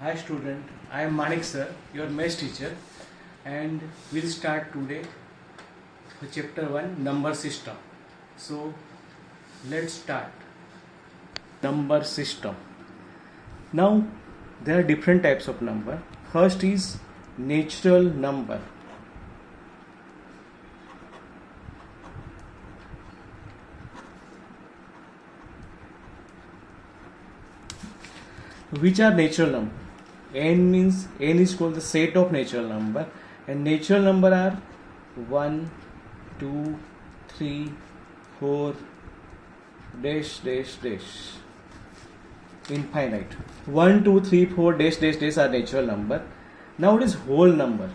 Hi student, I am Manik sir, your maths teacher, and we'll start today the chapter 1 number system. So let's start. Number system. Now there are different types of number. First is natural number. Which are natural number? N means n is called the set of natural number, and natural number are 1, 2, 3, 4, dash dash dash, infinite. 1, 2, 3, 4 dash dash dash are natural number. Now what is whole number?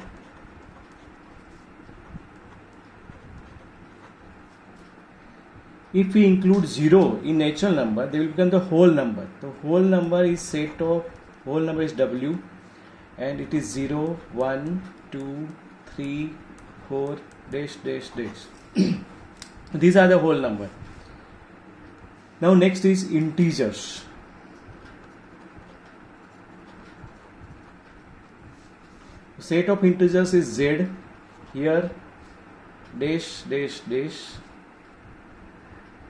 If we include 0 in natural number, they will become the whole number. The whole number is set of, whole number is W, and it is 0, 1, 2, 3, 4, dash dash dash. These are the whole number. Now next is integers. Set of integers is Z, here dash dash dash.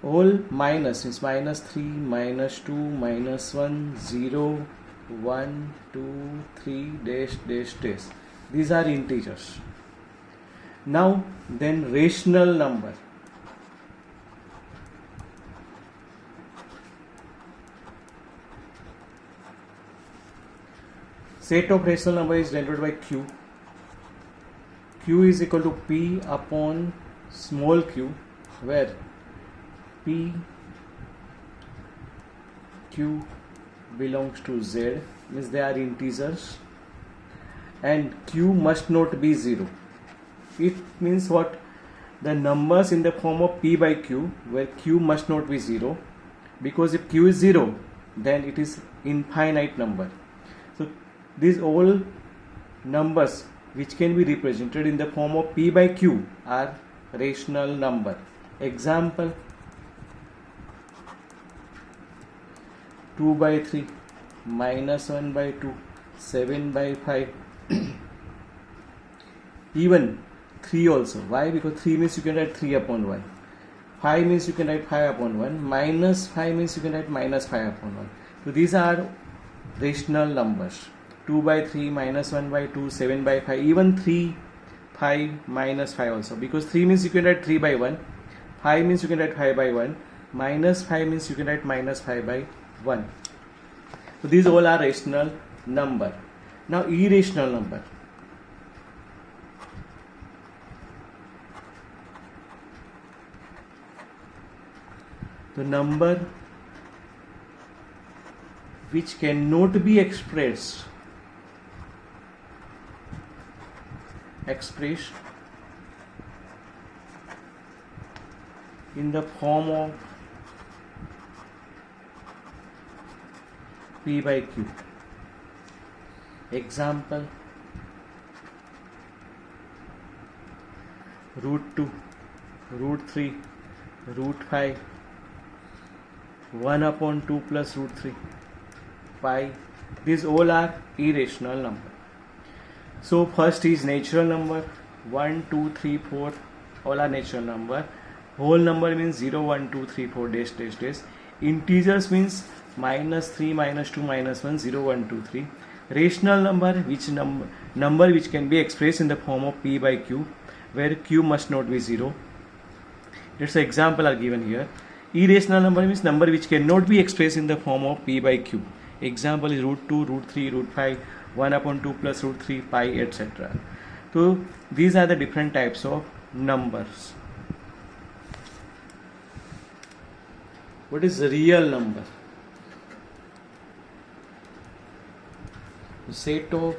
All minus is minus 3, minus 2, minus 1, 0, 1, 2, 3, dash dash dash. These are integers. Now then rational number. Set of rational number is denoted by Q. Q is equal to P upon small q, where P, Q belongs to Z, means they are integers, and Q must not be 0. It means what? The numbers in the form of P by Q, where Q must not be 0, because if Q is 0, then it is infinite number. So these all numbers which can be represented in the form of P by Q are rational number. Example: 2 by 3, minus 1 by 2, 7 by 5, even 3 also. Why? Because 3 means you can write 3 upon 1, 5 means you can write 5 upon 1, minus 5 means you can write minus 5 upon 1. So these are rational numbers. 2 by 3, minus 1 by 2, 7 by 5, even 3, 5, minus 5 also. Because 3 means you can write 3 by 1, 5 means you can write 5 by 1, minus 5 means you can write minus 5 by 1. So these all are rational number. Now irrational number. The number which cannot be expressed in the form of P by Q. Example: root 2, root 3, root 5, 1 upon 2 plus root 3, pi. These all are irrational number. So first is natural number. 1, 2, 3, 4 all are natural number. Whole number means 0, 1, 2, 3, 4 dash dash dash. Integers means minus 3, minus 2, minus 1, 0, 1, 2, 3. Rational number, which number which can be expressed in the form of P by Q, where Q must not be 0. Its example are given here. Irrational number means number which cannot be expressed in the form of P by Q. Example is root 2, root 3, root 5, 1 upon 2 plus root 3, pi, etc. So these are the different types of numbers. What is real number? Set of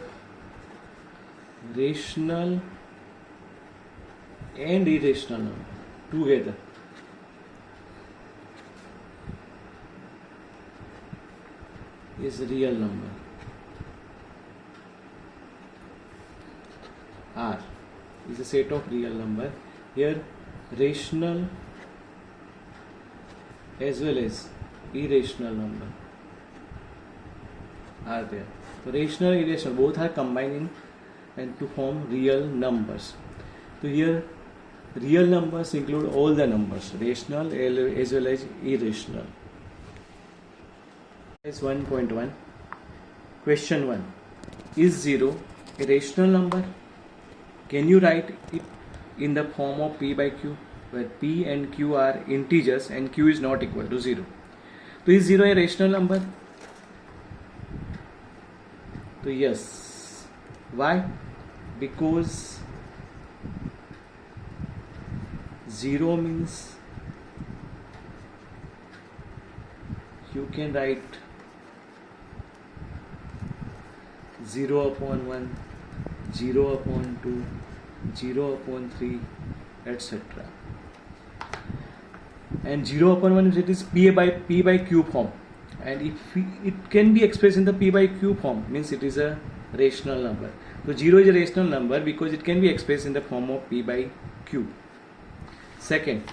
rational and irrational number together. Is real number. R is a set of real number. Here rational as well as irrational number are there. So rational, irrational, both are combining and to form real numbers. So here real numbers include all the numbers, rational as well as irrational. Is 1.1. Question 1. Is 0 a rational number? Can you write it in the form of p by q, where p and q are integers and q is not equal to 0? So is 0 a rational number? So yes. Why? Because 0 means you can write 0 upon 1, 0 upon 2, 0 upon 3, etc. And 0 upon 1, it is p by q form, and if it can be expressed in the p by q form, means it is a rational number. So 0 is a rational number because it can be expressed in the form of p by q. Second,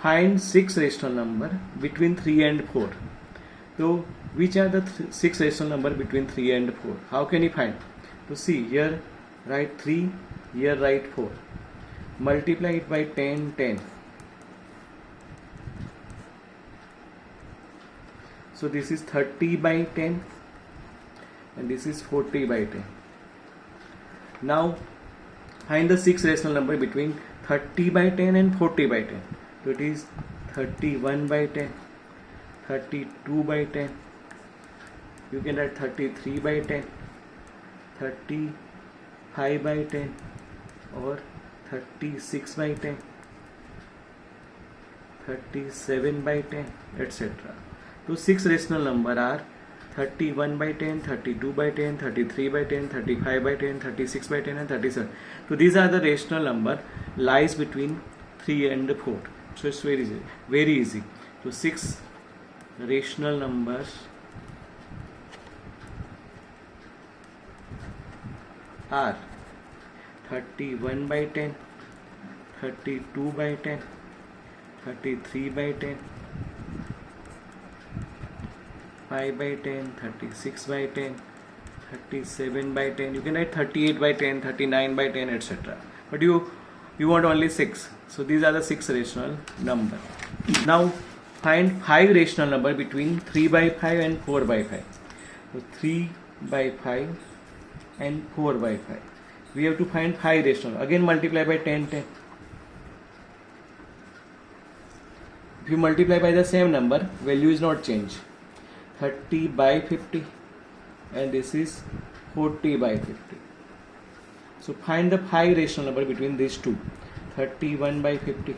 find 6 rational number between 3 and 4. So which are the 6 rational number between 3 and 4? How can you find? So see, here write 3, here write 4. Multiply it by 10, 10. So this is 30 by 10 and this is 40 by 10. Now find the 6 rational number between 30 by 10 and 40 by 10. So it is 31 by 10, 32 by 10. You can write 33 by 10, 35 by 10 or 36 by 10, 37 by 10, etc. So 6 rational number are 31 by 10, 32 by 10, 33 by 10, 35 by 10, 36 by 10 and 37. So these are the rational number lies between 3 and 4. So it's very easy. Very easy. So 6 rational numbers are 31 by 10, 32 by 10, 33 by 10, 5 by 10, 36 by 10, 37 by 10. You can write 38 by 10, 39 by 10, etc. But you want only 6. So these are the 6 rational number. Now find 5 rational number between 3 by 5 and 4 by 5. So 3 by 5 and 4 by 5. We have to find 5 rational. Again multiply by 10, 10. If you multiply by the same number, value is not changed. 30 by 50 and this is 40 by 50. So find the 5 rational number between these two. 31 by 50,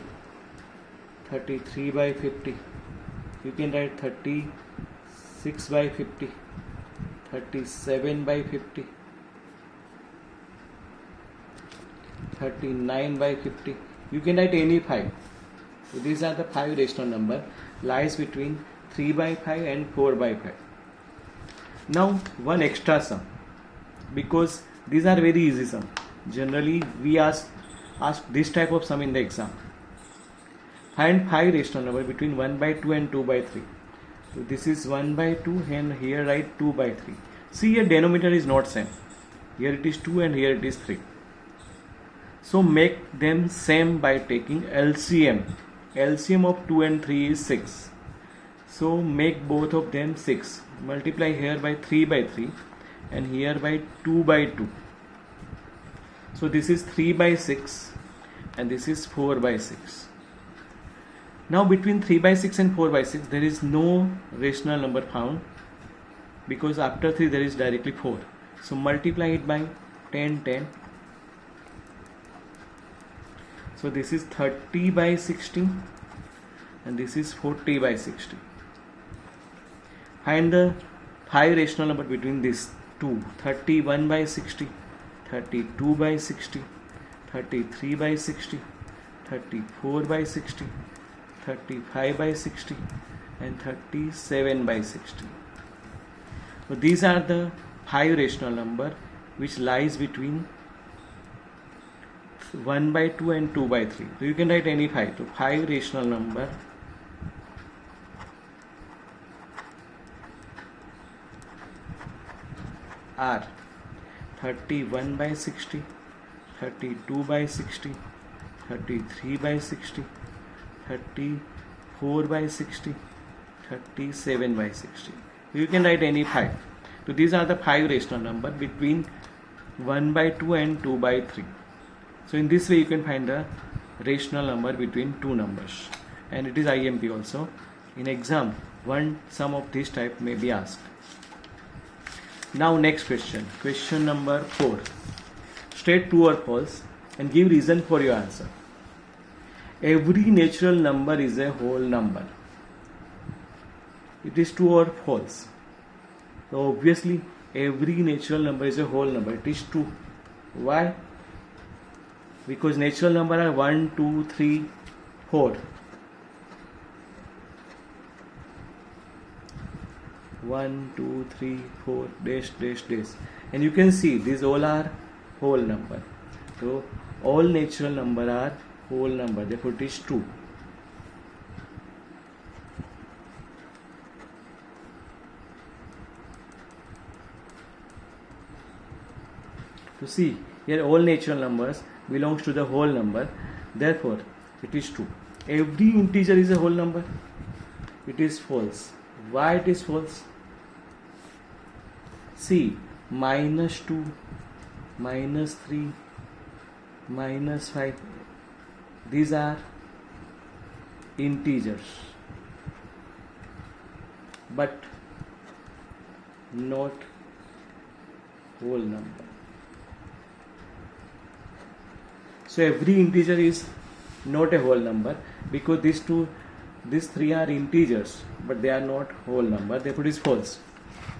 33 by 50. You can write 36 by 50, 37 by 50, 39 by 50. You can write any 5. So these are the 5 rational number lies between 3 by 5 and 4 by 5. Now one extra sum, because these are very easy sum. Generally we ask this type of sum in the exam. Find 5 rational number between 1 by 2 and 2 by 3. So this is 1 by 2 and here write 2 by 3. See, here denominator is not same. Here it is 2 and here it is 3. So make them same by taking LCM. LCM of 2 and 3 is 6. So make both of them 6. Multiply here by 3 by 3 and here by 2 by 2. So this is 3 by 6 and this is 4 by 6. Now between 3 by 6 and 4 by 6 there is no rational number found, because after 3 there is directly 4. So multiply it by 10, 10. So this is 30 by 60 and this is 40 by 60. Find the 5 rational number between these two. 31 by 60, 32 by 60, 33 by 60, 34 by 60, 35 by 60 and 37 by 60. So these are the 5 rational number which lies between 1 by 2 and 2 by 3. So you can write any 5. So 5 rational number are 31 by 60, 32 by 60, 33 by 60, 34 by 60, 37 by 60. You can write any 5. So these are the 5 rational numbers between 1 by 2 and 2 by 3. So in this way you can find the rational number between two numbers, and it is IMP also. In exam, one sum of this type may be asked. Now next question number 4. State true or false and give reason for your answer. Every natural number is a whole number. It is true or false? So obviously every natural number is a whole number. It is true. Why? Because natural number are 1, 2, 3, 4. 1, 2, 3, 4, dash, dash, dash. And you can see these all are whole number. So all natural number are whole number. Therefore it is true. To see here all natural numbers belongs to the whole number. Therefore it is true. Every integer is a whole number. It is false. Why it is false? See, -2, -3, -5, these are integers but not whole number. So every integer is not a whole number because these three are integers but they are not whole number. Therefore it is false.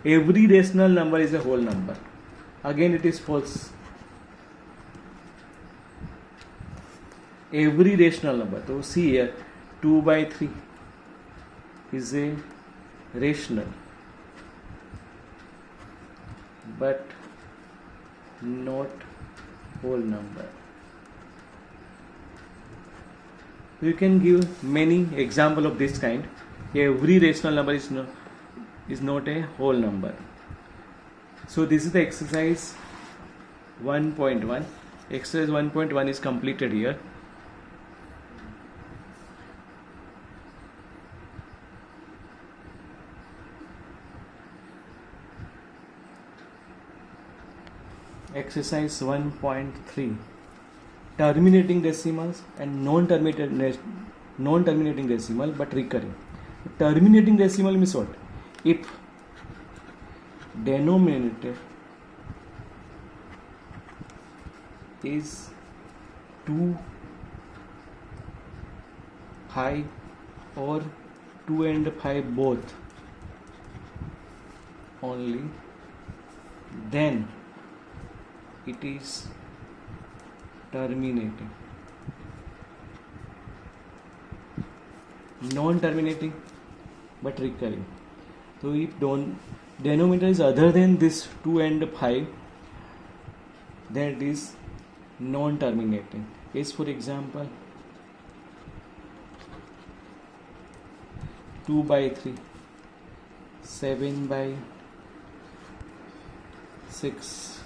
Every rational number is a whole number. Again it is false. Every rational number. So see here 2 by 3 is a rational but not whole number. You can give many examples of this kind. Every rational number is not a whole number. So this is the exercise 1.1. Exercise 1.1 is completed here. Exercise 1.3. Terminating decimals and non-terminating decimal but recurring. Terminating decimal means what? If denominator is 2, 5 or 2 and 5 both only, then it is terminating. Non-terminating but recurring. So if denominator is other than this 2 and 5, then it is non-terminating. Is for example 2 by 3, 7 by 6,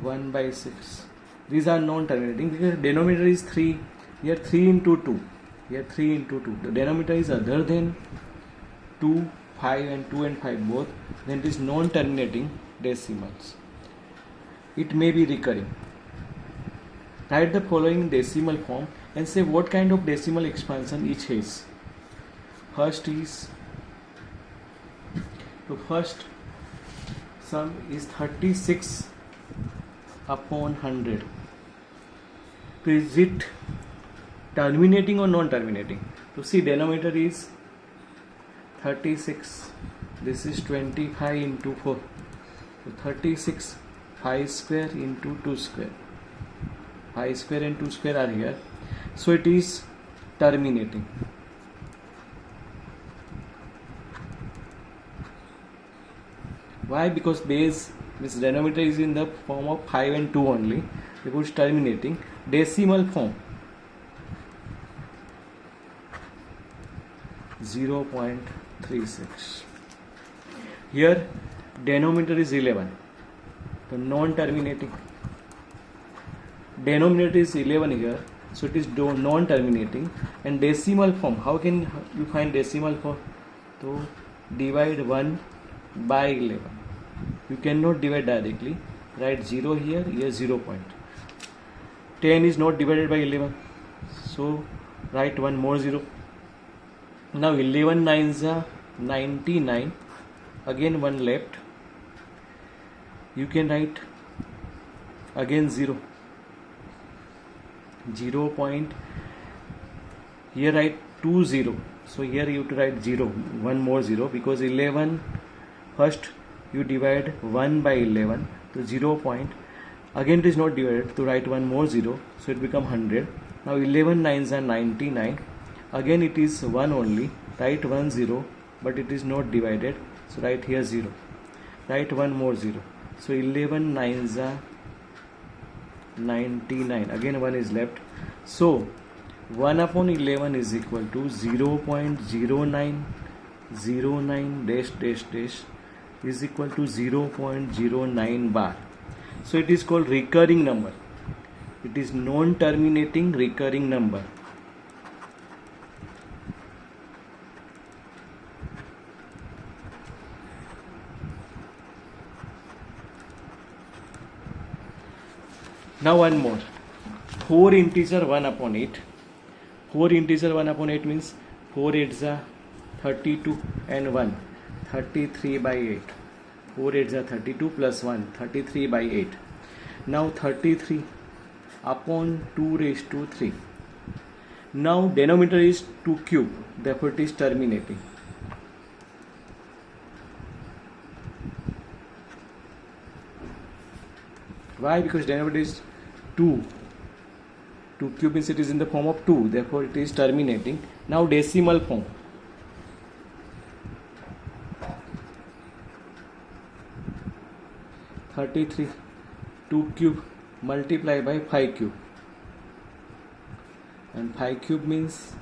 1 by 6. These are non-terminating because denominator is 3. Here 3 into 2. Here 3 into 2. The denominator is other than 2, 5 and 2 and 5 both. Then it is non-terminating decimals. It may be recurring. Write the following decimal form and say what kind of decimal expansion each has. First sum is 36 upon 100. So is it terminating or non-terminating? To see denominator is 36. This is 25 into 4. So 36 5 square into 2 square. 5 square and 2 square are here. So it is terminating. Why? Because base, this denominator is in the form of 5 and 2 only. Therefore it's terminating. Decimal form 0.36. Here denominator is 11, so non-terminating. Denominator is 11 here, so it is non-terminating. And decimal form, how can you find decimal form? So divide 1 by 11. You cannot divide directly. Write 0 here, here 0 point. 10 is not divided by 11, so write one more 0. Now 11 nines are 99. Again one left. You can write again 0. 0 point. Here write 2 0. So here you have to write 0. One more 0, because 11 first you divide 1 by 11. So 0 point. Again it is not divided, to write one more 0, so it become 100. Now 11 nines are 99. Again it is 1 only, write 1 0, but it is not divided, so write here 0. Write one more 0. So 11 nines are 99. Again 1 is left. So 1 upon 11 is equal to 0.0909 dash dash dash is equal to 0.09 bar. So it is called recurring number. It is non-terminating recurring number. Now one more. 4 integer 1 upon 8. 4 integer 1 upon 8 means 4 8s are 32 and 1, 33 by 8. 4 8s are 32 plus 1, 33 by 8. Now 33 upon 2 raised to 3. Now denominator is 2 cube, therefore it is terminating. Why? Because denominator is 2. 2 cube means it is in the form of 2, therefore it is terminating. Now decimal form. (33) 2 cube multiply by 5 cube, and 5 cube means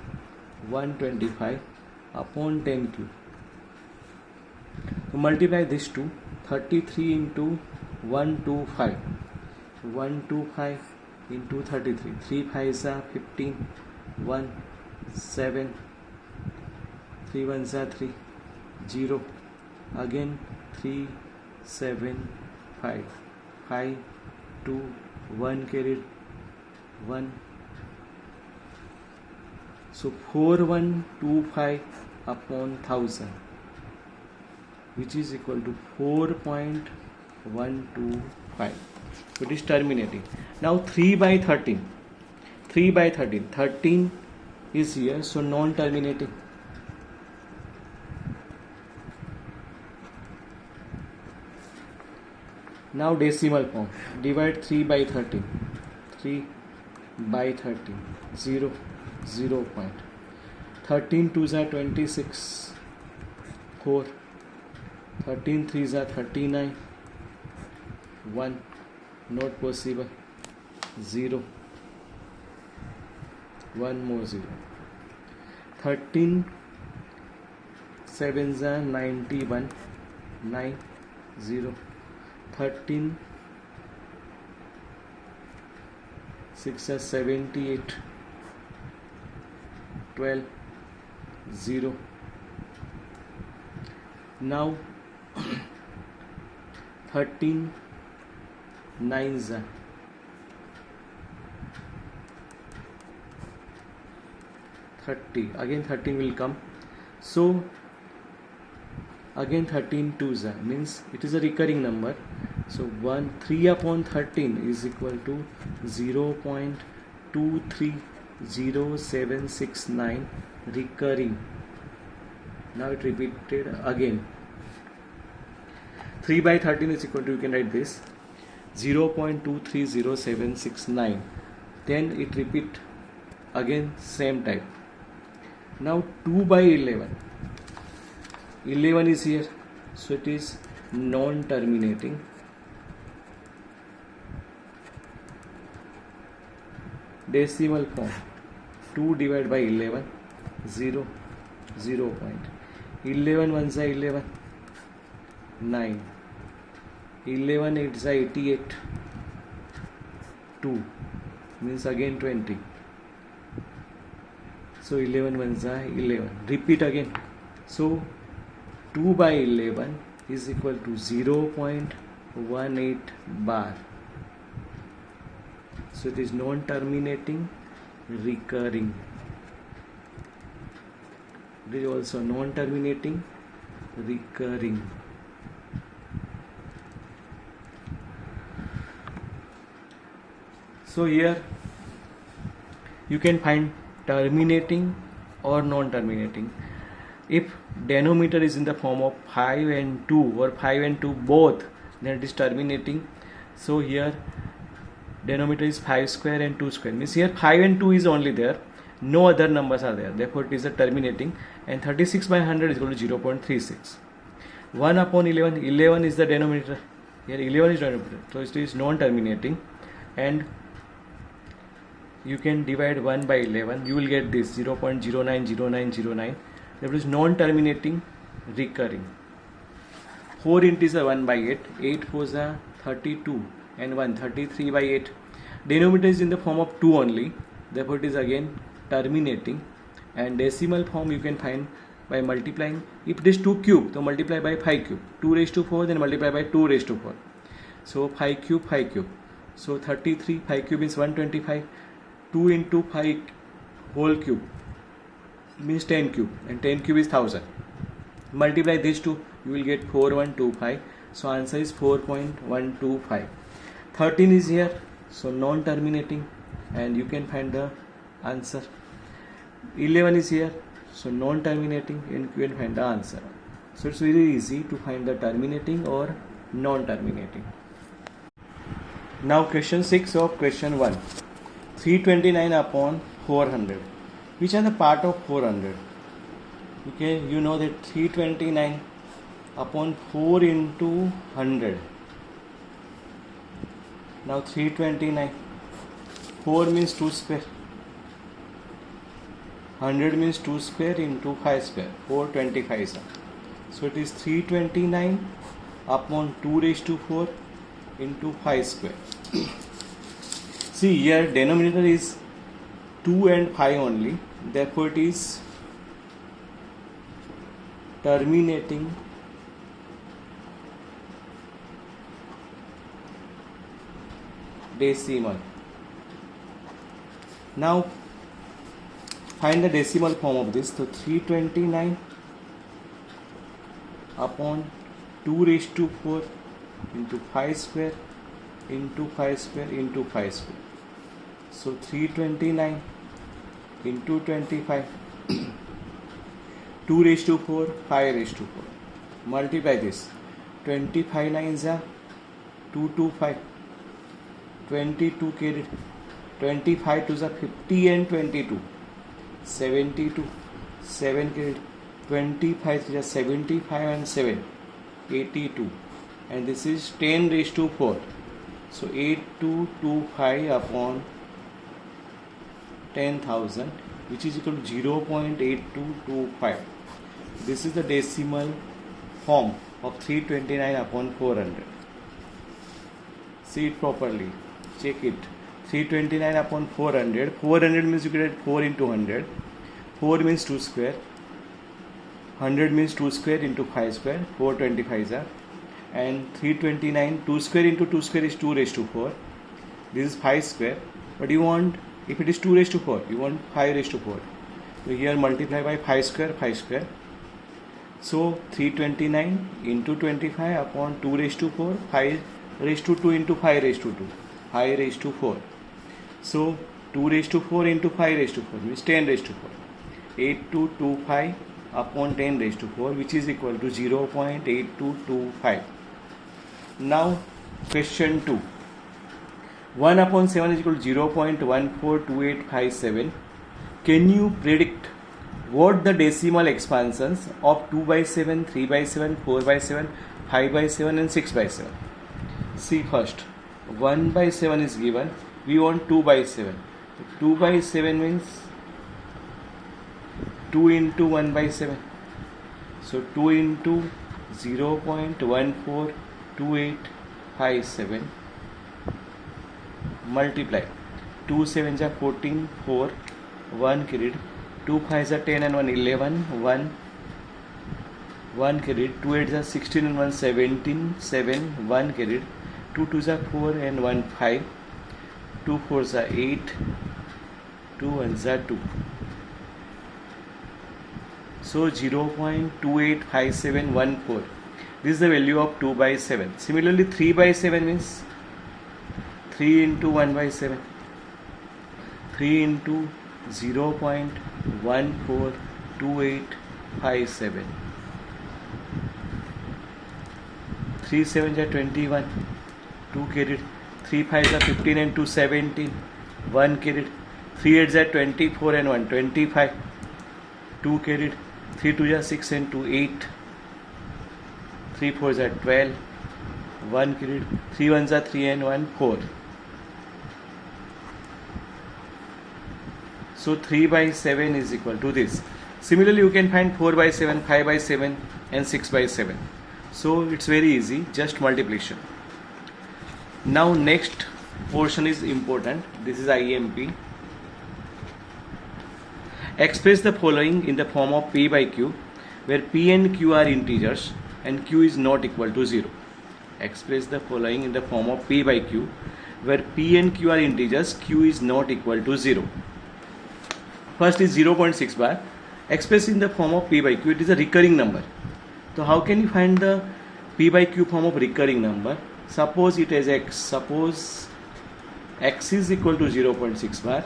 125 upon 10 cube. So multiply this two. 33 into 125. 125 into 33. 3 5s are 15. 1 7. 3 1s are 3. 0. Again 3 7 5. 5 2 1 carried 1. So 4125 upon 1000, which is equal to 4.125. So it is terminating. Now 3 by 13. 3 by 13. 13 is here, so non-terminating. Now decimal form. Divide 3 by 13. 3 by 13. 0. 0 point. 13 2s are 26. 4. 13 3s are 39. 1. Not possible. 0. 1 more 0. 13 7s are 91. 9 0. 13 6 are 78. 12 0. Now 13 9s are 30. Again 13 will come. So again 13 2s are, means it is a recurring number. So 3 upon 13 is equal to 0.230769 recurring. Now it repeated again. 3 by 13 is equal to, you can write this, 0.230769. Then it repeat again same type. Now 2 by 11. 11 is here, so it is non-terminating. Decimal form. 2 divided by 11. 0. 0 point. 11 1s are 11. 9. 11 8 is 88. 2 means again 20. So 11 ones are 11. Repeat again. So 2 by 11 is equal to 0.18 bar. So it is non-terminating, recurring. It is also non-terminating, recurring. So here you can find terminating or non-terminating. If denominator is in the form of 5 and 2 or 5 and 2 both, then it is terminating. So here denominator is 5 square and 2 square, means here 5 and 2 is only there, no other numbers are there, therefore it is a terminating. And 36 by 100 is equal to 0.36. 1 upon 11, 11 is the denominator, here 11 is denominator, so it is non-terminating. And you can divide 1 by 11, you will get this 0.090909. That is non-terminating, recurring. 4 integer 1 by 8, 8 4s are 32 and 1 33 by 8. Denominator is in the form of 2 only, therefore it is again terminating. And decimal form you can find by multiplying. If it is 2 cube, so multiply by 5 cube. 2 raised to 4, then multiply by 2 raised to 4. So 5 cube, 5 cube. So 33, 5 cube is 125. 2 into 5 whole cube means 10 cube, and 10 cube is 1000. Multiply these two, you will get 4125. So answer is 4.125. 13 is here, so non-terminating, and you can find the answer. 11 is here, so non-terminating, and you can find the answer. So it's very easy to find the terminating or non-terminating. Now question 6 of question 1. 329 upon 400. Which are the part of 400? Okay, you know that 329 upon 4 into 100. Now 329. 4 means 2 square. 100 means 2 square into 5 square. 425 is. So it is 329 upon 2 raised to 4 into 5 square. See here denominator is 2 and 5 only, therefore it is terminating, decimal. Now find the decimal form of this. So 329 upon 2 raised to 4 into 5 square into 5 square into 5 square. So 329 into 25, 2 raised to 4, 5 raised to 4. Multiply this. 25 nines are 225. 22 carried. 25 2s are 50 and 22. 72. 7 carried. 25 3s are 75 and 7. 82. And this is 10 raised to 4. So 8225 upon 10,000, which is equal to 0.8225. This is the decimal form of 329 upon 400. See it properly. Check it. 329 upon 400. 400 means you get 4 into 100. 4 means 2 square. 100 means 2 square into 5 square. 425 are. And 329, 2 square into 2 square is 2 raised to 4. This is 5 square. But you want, if it is 2 raised to 4, you want 5 raised to 4. So here multiply by 5 square, 5 square. So 329 into 25 upon 2 raised to 4, 5 raised to 2 into 5 raised to 2, 5 raised to 4. So 2 raised to 4 into 5 raised to 4 means 10 raised to 4. 8225 upon 10 raised to 4, which is equal to 0.8225. Now question 2. 1 upon 7 is equal to 0.142857. Can you predict what the decimal expansions of 2 by 7, 3 by 7, 4 by 7, 5 by 7 and 6 by 7? See first, 1 by 7 is given, we want 2 by 7. 2 by 7 means 2 into 1 by 7. So 2 into 0.142857 multiply 2 7s are 14, 4, 1 carried, 2 5s are 10 and 1 11, 1 carried, 2 8s are 16 and 1 17, 7, 1 carried, 2 2s are 4 and 1 5, 2 4s are 8, 2 1s are 2. So 0.285714. This is the value of 2 by 7. Similarly, 3 by 7 means 3 into 1 by 7. 3 into 0.142857. 3 7s are 21. 2 carried. 3 5s are 15 and 2 17. 1 carried. 3 8s are 24 and 1 25. 2 carried. 3 2s are 6 and 2 8. 3 4s are 12. 1 carried. 3 1s are 3 and 1 4. So 3 by 7 is equal to this. Similarly, you can find 4 by 7, 5 by 7 and 6 by 7. So it's very easy, just multiplication. Now next portion is important. This is IMP. Express the following in the form of P by Q, where P and Q are integers and Q is not equal to 0. Express the following in the form of P by Q, where P and Q are integers, Q is not equal to 0. First is 0.6 bar. Expressed in the form of P by Q, it is a recurring number. So how can you find the P by Q form of recurring number? Suppose it is X. Suppose X is equal to 0.6 bar.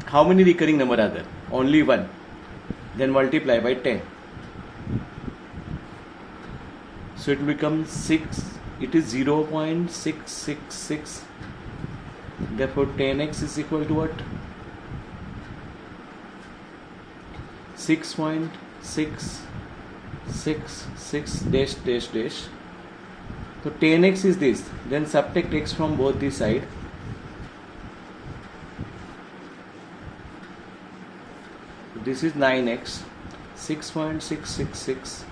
How many recurring number are there? Only one. Then multiply by 10. So it will become 6. It is 0.666. Therefore 10x is equal to what? 6.666 dash dash dash. So 10x is this. Then subtract x from both the side. This is 9x. 6.666.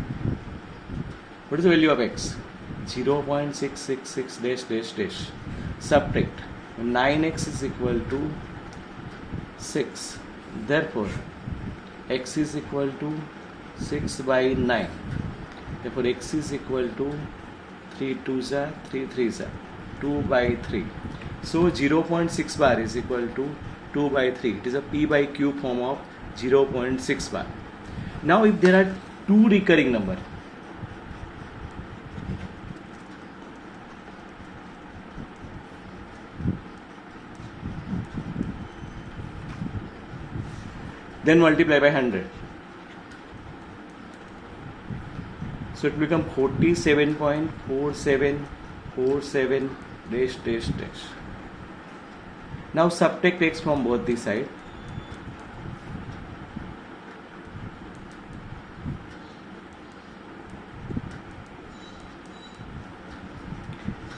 What is the value of x? 0.666 dash dash dash. Subtract. 9x is equal to 6. Therefore x is equal to 6 by 9. Therefore x is equal to 3 2s are 3 3s are 2 by 3. So 0.6 bar is equal to 2 by 3. It is a P by Q form of 0.6 bar. Now if there are two recurring number, then multiply by 100. So it will become 47.4747 dash dash dash. Now subtract x from both the side.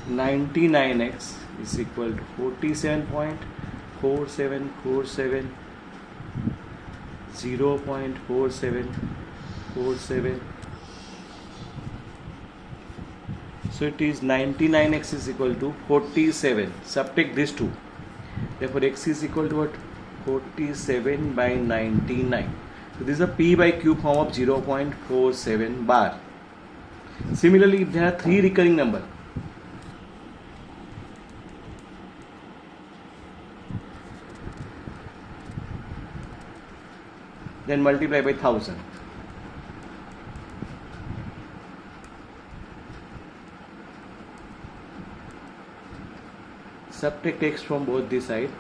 (99x) is equal to 47.4747 0.4747. So it is 99x is equal to 47. Subtract these two. Therefore x is equal to what? 47 by 99. So this is a P by Q form of 0.47 bar. Similarly, if there are three recurring number, then multiply by 1000. Subtract x from both the side.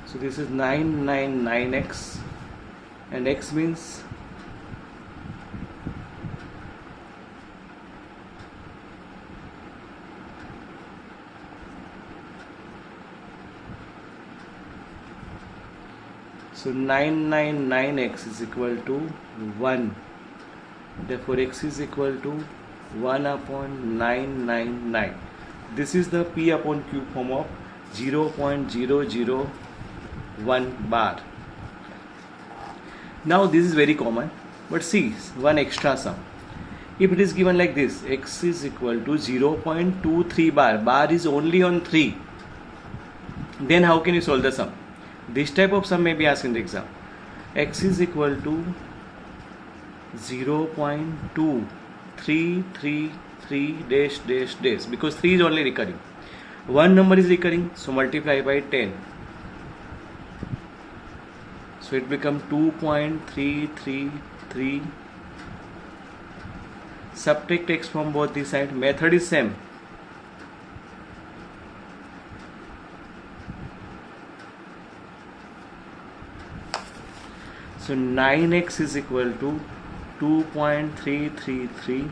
So this is 999x, and x means so 999x is equal to 1. Therefore x is equal to 1 upon 999. This is the P upon Q form of 0.001 bar. Now this is very common, but see one extra sum. If it is given like this, x is equal to 0.23 bar, bar is only on 3, then how can you solve the sum? This type of sum may be asked in the exam. X is equal to 0.2333 dash dash dash, because 3 is only recurring. One number is recurring, so multiply by 10. So it becomes 2.333. Subtract x from both the sides. Method is same. So 9x is equal to 2.333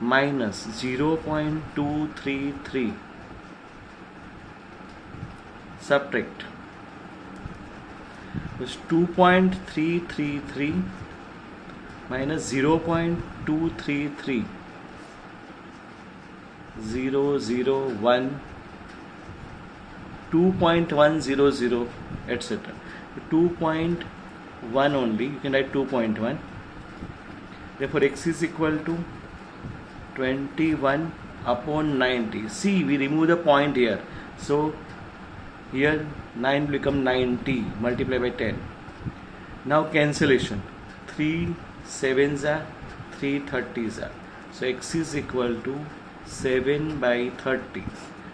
minus 0.233. Subtract. Is 2.333 minus 0.233, 001, 2.100, etc. 2.1 only, you can write 2.1. Therefore x is equal to 21 upon 90. See, we remove the point here, so here 9 will become 90, multiply by 10. Now cancellation, 3 7s are 3 30s are, so x is equal to 7 by 30.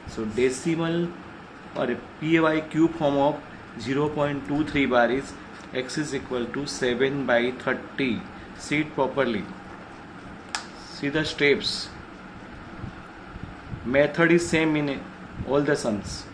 So decimal or a PYQ form of 0.23 bar is x is equal to 7 by 30. See it properly. See the steps. Method is same in all the sums.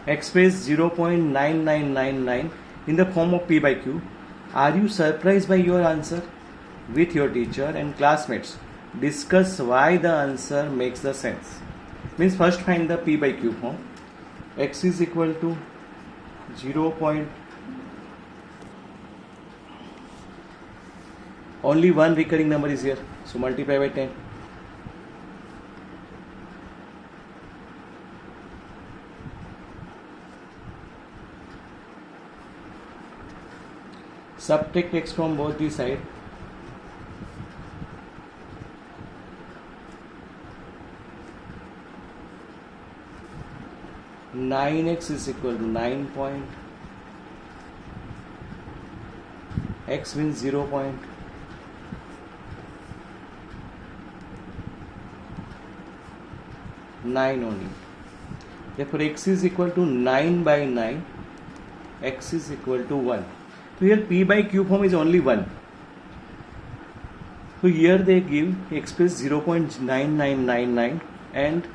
Express 0.9999 in the form of P by Q. Are you surprised by your answer? With your teacher and classmates, discuss why the answer makes the sense. Means first find the P by Q form. X is equal to 0. Only one recurring number is here, so multiply by 10. Subtract x from both the sides. Nine x is equal to 9 point. X means 0 point. Nine only. Therefore, x is equal to 9 by 9. X is equal to 1. So here P by Q form is only 1. So here they give express 0.9999 and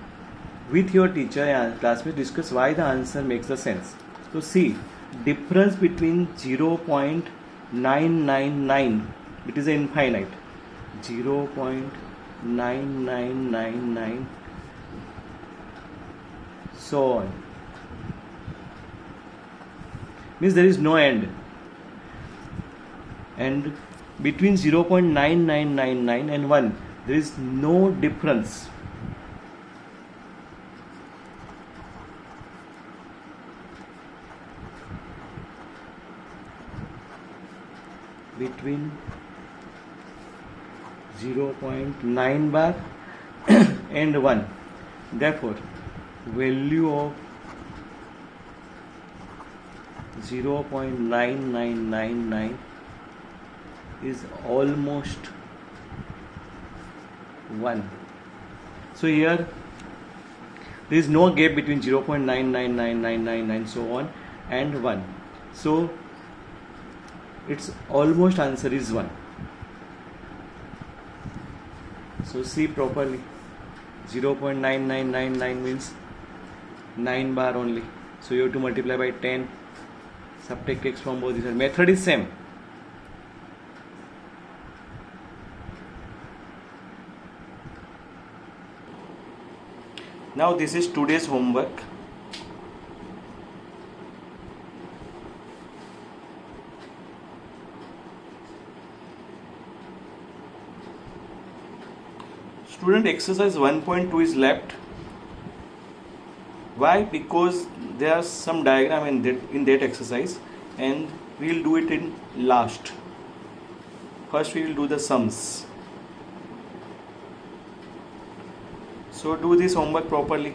with your teacher and classmate discuss why the answer makes the sense. So see, difference between 0.9999, it is infinite, 0.9999, so on, means there is no end. And between 0.9999 and 1 there is no difference. Between 0.9 bar and 1. Therefore, value of 0.9999 is almost 1. So here there is no gap between 0.999999 so on and 1. So its almost answer is 1. So see properly, 0.9999 means 9 bar only. So you have to multiply by 10. Subtract x from both these. Method is same. Now this is today's homework. Student, exercise 1.2 is left. Why? Because there are some diagram in that exercise, and we will do it in last. First we will do the sums. So do this homework properly.